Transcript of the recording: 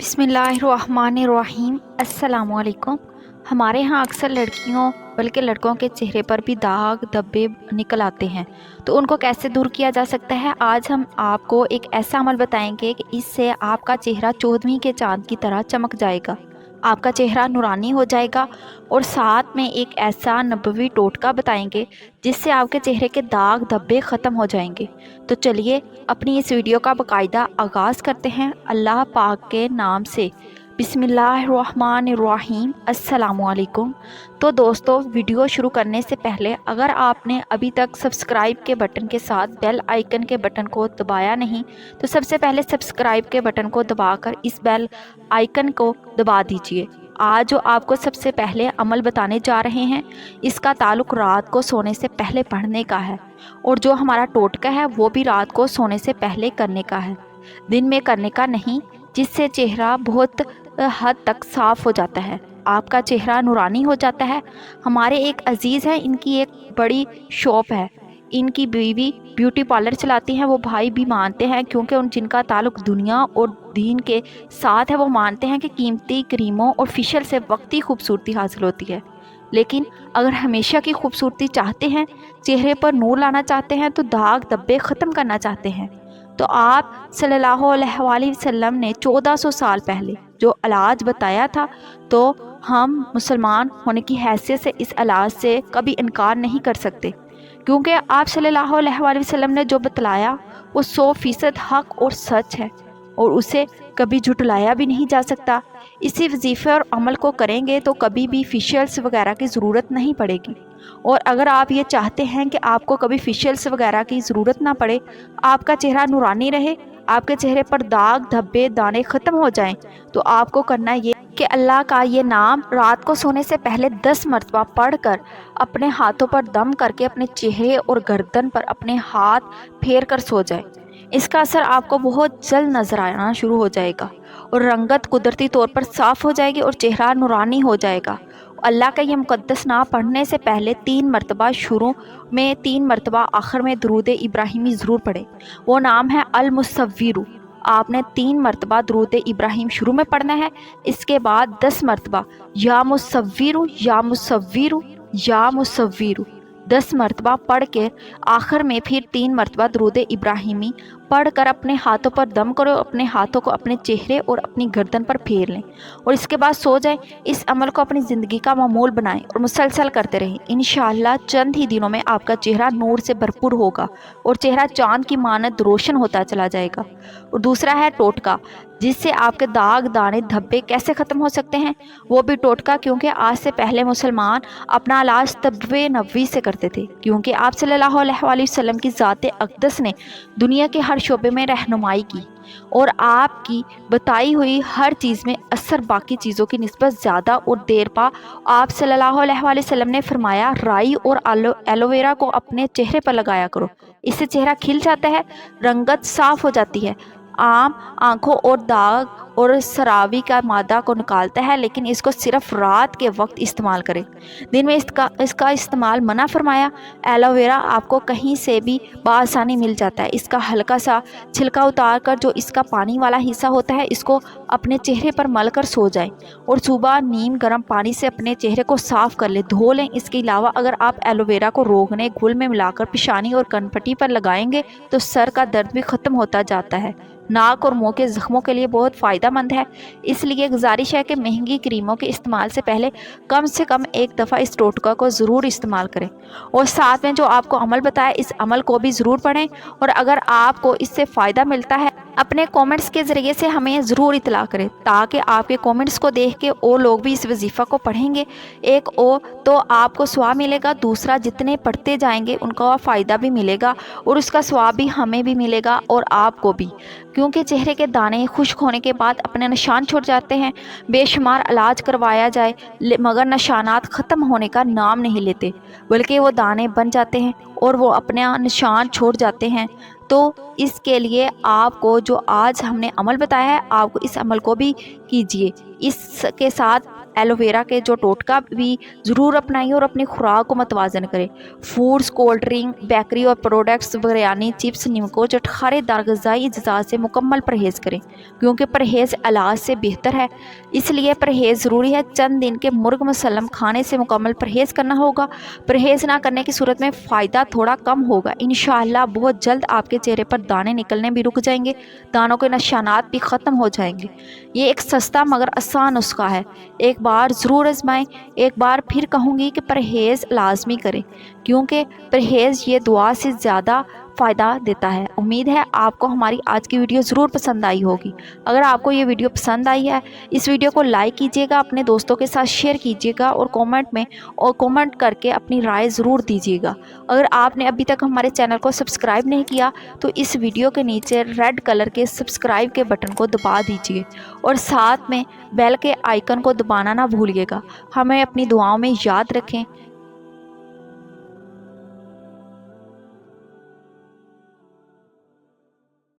बिस्मिल्लाहिर्रहमानिर्रहीम। अस्सलामुअलैकुम। हमारे यहाँ अक्सर लड़कियों बल्कि लड़कों के चेहरे पर भी दाग धब्बे निकल आते हैं, तो उनको कैसे दूर किया जा सकता है। आज हम आपको एक ऐसा अमल बताएंगे कि इससे आपका चेहरा 14वीं के चांद की तरह चमक जाएगा, आपका चेहरा नूरानी हो जाएगा। और साथ में एक ऐसा नबवी टोटका बताएंगे जिससे आपके चेहरे के दाग धब्बे ख़त्म हो जाएंगे। तो चलिए अपनी इस वीडियो का बाकायदा आगाज़ करते हैं अल्लाह पाक के नाम से। बिस्मिल्लाहिर्रहमानिर्रहीम। अस्सलामुअलैकुम। तो दोस्तों, वीडियो शुरू करने से पहले अगर आपने अभी तक सब्सक्राइब के बटन के साथ बेल आइकन के बटन को दबाया नहीं, तो सबसे पहले सब्सक्राइब के बटन को दबाकर इस बेल आइकन को दबा दीजिए। आज जो आपको सबसे पहले अमल बताने जा रहे हैं, इसका ताल्लुक रात को सोने से पहले पढ़ने का है, और जो हमारा टोटका है वो भी रात को सोने से पहले करने का है, दिन में करने का नहीं, जिससे चेहरा बहुत हद तक साफ़ हो जाता है, आपका चेहरा नूरानी हो जाता है। हमारे एक अजीज़ हैं, इनकी एक बड़ी शॉप है, इनकी बीवी ब्यूटी पार्लर चलाती हैं। वो भाई भी मानते हैं, क्योंकि उन जिनका ताल्लुक दुनिया और दीन के साथ है, वो मानते हैं कि कीमती क्रीमों और फेशियल से वक्ती खूबसूरती हासिल होती है। लेकिन अगर हमेशा की खूबसूरती चाहते हैं, चेहरे पर नूर लाना चाहते हैं, तो दाग धब्बे ख़त्म करना चाहते हैं, तो आप सल्लल्लाहु अलैहि वसल्लम ने 1400 साल पहले जो इलाज बताया था, तो हम मुसलमान होने की हैसियत से इस इलाज से कभी इनकार नहीं कर सकते, क्योंकि आप सल्लल्लाहु अलैहि वसल्लम ने जो बतलाया वो 100% हक और सच है, और उसे कभी झुटलाया भी नहीं जा सकता। इसी वजीफ़े और अमल को करेंगे तो कभी भी फेशियल्स वगैरह की ज़रूरत नहीं पड़ेगी। और अगर आप ये चाहते हैं कि आपको कभी फेशियल्स वगैरह की ज़रूरत ना पड़े, आपका चेहरा नूरानी रहे, आपके चेहरे पर दाग धब्बे दाने ख़त्म हो जाएं, तो आपको करना ये कि अल्लाह का ये नाम रात को सोने से पहले 10 मरतबा पढ़कर अपने हाथों पर दम करके अपने चेहरे और गर्दन पर अपने हाथ फेर कर सो जाए। इसका असर आपको बहुत जल्द नज़र आना शुरू हो जाएगा, और रंगत कुदरती तौर पर साफ़ हो जाएगी और चेहरा नूरानी हो जाएगा। अल्लाह का ये मुक़द्दस नाम पढ़ने से पहले 3 मरतबा शुरू में, 3 मरतबा आखिर में दरूद इब्राहिमी ज़रूर पढ़ें। वो नाम है अल मुसव्विरु। आपने 3 मरतबा दरूद इब्राहिम शुरू में पढ़ना है, इसके बाद 10 मरतबा या मुसव्विरु या मुसव्विरु या मुसव्विरु 10 मरतबा पढ़ के आखिर में फिर 3 मरतबा दरूद इब्राहिमी पढ़कर अपने हाथों पर दम करो, अपने हाथों को अपने चेहरे और अपनी गर्दन पर फेर लें, और इसके बाद सो जाएं। इस अमल को अपनी ज़िंदगी का मामूल बनाएं और मुसलसल करते रहें। इंशाअल्लाह चंद ही दिनों में आपका चेहरा नूर से भरपूर होगा और चेहरा चाँद की मानद रोशन होता चला जाएगा। और दूसरा है टोटका, जिससे आपके दाग दाने धब्बे कैसे ख़त्म हो सकते हैं, वो भी टोटका, क्योंकि आज से पहले मुसलमान अपना इलाज तब्बे नबवी से करते थे, क्योंकि आप सल्लल्लाहु अलैहि वसल्लम की ज़ात अक़दस ने दुनिया के हर शोबे में रहनुमाई की, और आपकी बताई हुई हर चीज़ में असर बाकी चीज़ों की निस्बत ज़्यादा और देर पा। आप सल्लल्लाहु अलैहि वसल्लम ने फरमाया, राई और एलोवेरा को अपने चेहरे पर लगाया करो, इससे चेहरा खिल जाता है, रंगत साफ़ हो जाती है। आम आँखों और दाग और सरावी का मादा को निकालता है, लेकिन इसको सिर्फ रात के वक्त इस्तेमाल करें, दिन में इसका इस्तेमाल मना फरमाया। एलोवेरा आपको कहीं से भी बआसानी मिल जाता है। इसका हल्का सा छिलका उतार कर जो इसका पानी वाला हिस्सा होता है, इसको अपने चेहरे पर मल कर सो जाएं, और सुबह नीम गर्म पानी से अपने चेहरे को साफ़ कर लें, धो लें। इसके अलावा अगर आप एलोवेरा को रोगने घुल में मिलाकर पेशानी और कनपट्टी पर लगाएंगे तो सर का दर्द भी ख़त्म होता जाता है। नाक और मुंह के ज़ख्मों के लिए बहुत फ़ायदेमंद है। इसलिए गुजारिश है कि महंगी क्रीमों के इस्तेमाल से पहले कम से कम एक दफ़ा इस टोटका को ज़रूर इस्तेमाल करें, और साथ में जो आपको अमल बताया इस अमल को भी ज़रूर पढ़ें। और अगर आपको इससे फ़ायदा मिलता है, अपने कमेंट्स के ज़रिए से हमें ज़रूर इतला करें, ताकि आपके कमेंट्स को देख के और लोग भी इस वजीफ़ा को पढ़ेंगे। एक तो आपको स्वाब मिलेगा, दूसरा जितने पढ़ते जाएंगे उनका फ़ायदा भी मिलेगा, और उसका स्वाब भी हमें भी मिलेगा और आपको भी, क्योंकि चेहरे के दाने खुश्क होने के बाद अपने निशान छोड़ जाते हैं। बेशुमार इलाज करवाया जाए मगर निशानात ख़त्म होने का नाम नहीं लेते, बल्कि वो दाने बन जाते हैं और वो अपना निशान छोड़ जाते हैं। तो इसके लिए आपको जो आज हमने अमल बताया है, आपको इस अमल को भी कीजिए। इसके साथ ایلوویرا کے جو ٹوٹکا بھی ضرور اپنائیں اور اپنی خوراک کو متوازن کریں۔ فوڈز، کولڈ ڈرنک، بیکری اور پروڈکٹس، بریانی، چپس، نمکو، چٹخارے دار غذائی اجزاء سے مکمل پرہیز کریں، کیونکہ پرہیز علاج سے بہتر ہے۔ اس لیے پرہیز ضروری ہے۔ چند دن کے مرغ مسلم کھانے سے مکمل پرہیز کرنا ہوگا۔ پرہیز نہ کرنے کی صورت میں فائدہ تھوڑا کم ہوگا۔ انشاءاللہ بہت جلد آپ کے چہرے پر دانے نکلنے بھی رک جائیں گے، دانوں کے نشانات بھی ختم ہو جائیں گے۔ یہ ایک سستا مگر آسان نسخہ ہے، ایک بار ضرور آزمائیں۔ ایک بار پھر کہوں گی کہ پرہیز لازمی کریں، کیونکہ پرہیز یہ دعا سے زیادہ فائدہ دیتا ہے۔ امید ہے آپ کو ہماری آج کی ویڈیو ضرور پسند آئی ہوگی۔ اگر آپ کو یہ ویڈیو پسند آئی ہے، اس ویڈیو کو لائک کیجیے گا، اپنے دوستوں کے ساتھ شیئر کیجیے گا اور کامنٹ کر کے اپنی رائے ضرور دیجیے گا۔ اگر آپ نے ابھی تک ہمارے چینل کو سبسکرائب نہیں کیا تو اس ویڈیو کے نیچے ریڈ کلر کے سبسکرائب کے بٹن کو دبا دیجیے اور ساتھ میں بیل کے آئیکن کو دبانا نہ بھولیے گا۔ ہمیں اپنی دعاؤں میں یاد رکھیں۔